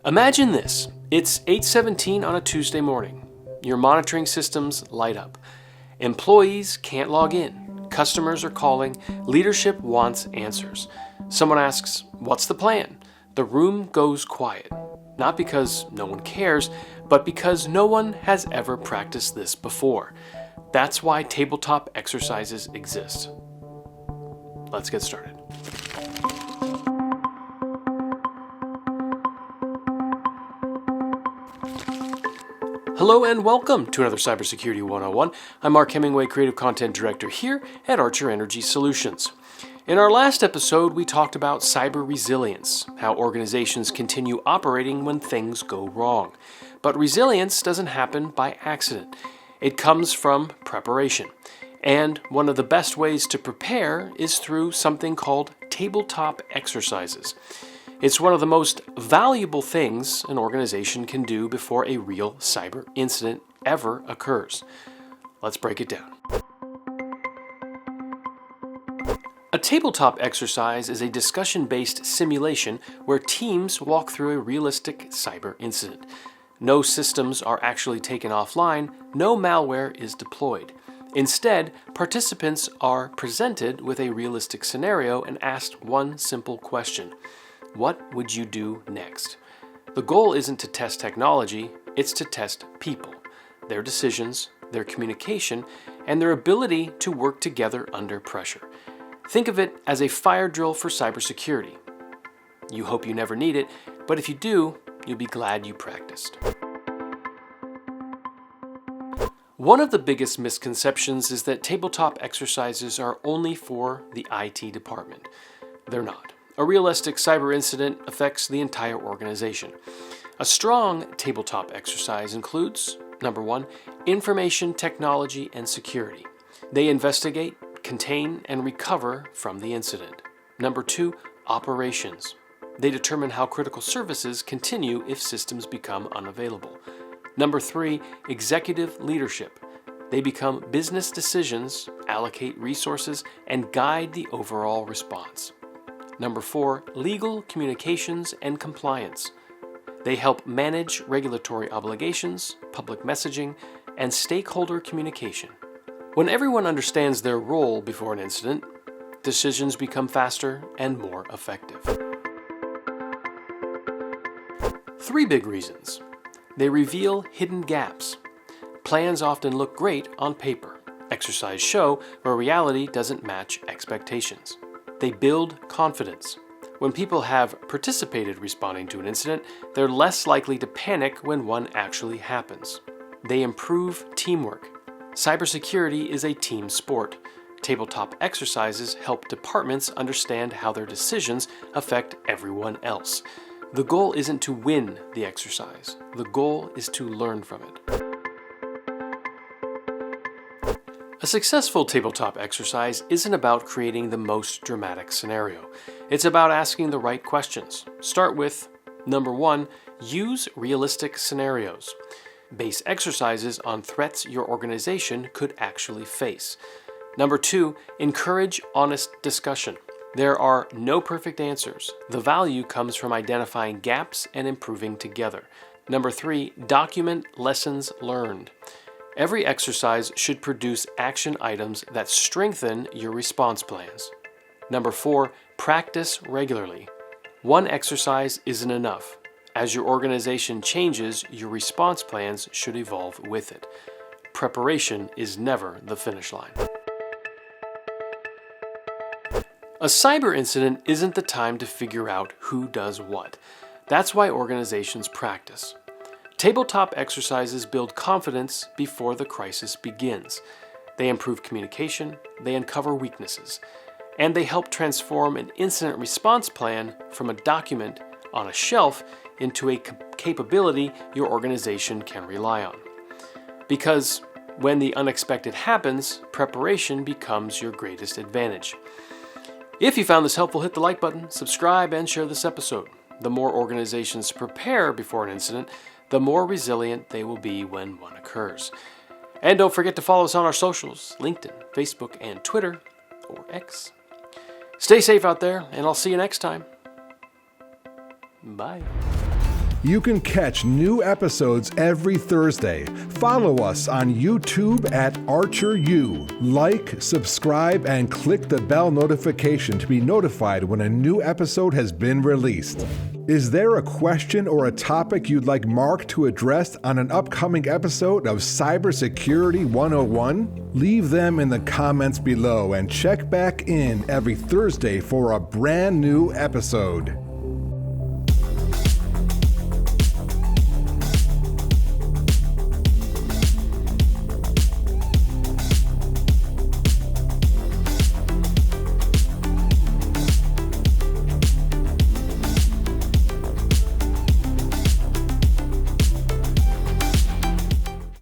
Imagine this. It's 8:17 on a Tuesday morning. Your monitoring systems light up. Employees can't log in. Customers are calling. Leadership wants answers. Someone asks, "What's the plan?" The room goes quiet. Not because no one cares, but because no one has ever practiced this before. That's why tabletop exercises exist. Let's get started. Hello and welcome to another Cybersecurity 101. I'm Mark Hemingway, Creative Content Director here at Archer Energy Solutions. In our last episode, we talked about cyber resilience, how organizations continue operating when things go wrong. But resilience doesn't happen by accident. It comes from preparation. And one of the best ways to prepare is through something called tabletop exercises. It's one of the most valuable things an organization can do before a real cyber incident ever occurs. Let's break it down. A tabletop exercise is a discussion-based simulation where teams walk through a realistic cyber incident. No systems are actually taken offline, no malware is deployed. Instead, participants are presented with a realistic scenario and asked one simple question. What would you do next? The goal isn't to test technology, it's to test people, their decisions, their communication, and their ability to work together under pressure. Think of it as a fire drill for cybersecurity. You hope you never need it, but if you do, you'll be glad you practiced. One of the biggest misconceptions is that tabletop exercises are only for the IT department. They're not. A realistic cyber incident affects the entire organization. A strong tabletop exercise includes, number one, information technology and security. They investigate, contain, and recover from the incident. Number two, operations. They determine how critical services continue if systems become unavailable. Number three, executive leadership. They become business decisions, allocate resources, and guide the overall response. Number four, legal communications and compliance. They help manage regulatory obligations, public messaging, and stakeholder communication. When everyone understands their role before an incident, decisions become faster and more effective. Three big reasons. They reveal hidden gaps. Plans often look great on paper. Exercises show where reality doesn't match expectations. They build confidence. When people have participated responding to an incident, they're less likely to panic when one actually happens. They improve teamwork. Cybersecurity is a team sport. Tabletop exercises help departments understand how their decisions affect everyone else. The goal isn't to win the exercise. The goal is to learn from it. A successful tabletop exercise isn't about creating the most dramatic scenario. It's about asking the right questions. Start with, number one, use realistic scenarios. Base exercises on threats your organization could actually face. Number two, encourage honest discussion. There are no perfect answers. The value comes from identifying gaps and improving together. Number three, document lessons learned. Every exercise should produce action items that strengthen your response plans. Number four, practice regularly. One exercise isn't enough. As your organization changes, your response plans should evolve with it. Preparation is never the finish line. A cyber incident isn't the time to figure out who does what. That's why organizations practice. Tabletop exercises build confidence before the crisis begins. They improve communication, they uncover weaknesses, and they help transform an incident response plan from a document on a shelf into a capability your organization can rely on. Because when the unexpected happens, preparation becomes your greatest advantage. If you found this helpful, hit the like button, subscribe, and share this episode. The more organizations prepare before an incident, the more resilient they will be when one occurs. And don't forget to follow us on our socials, LinkedIn, Facebook, and Twitter, or X. Stay safe out there, and I'll see you next time. Bye. You can catch new episodes every Thursday. Follow us on YouTube at ArcherU. Like, subscribe, and click the bell notification to be notified when a new episode has been released. Is there a question or a topic you'd like Mark to address on an upcoming episode of Cybersecurity 101? Leave them in the comments below and check back in every Thursday for a brand new episode.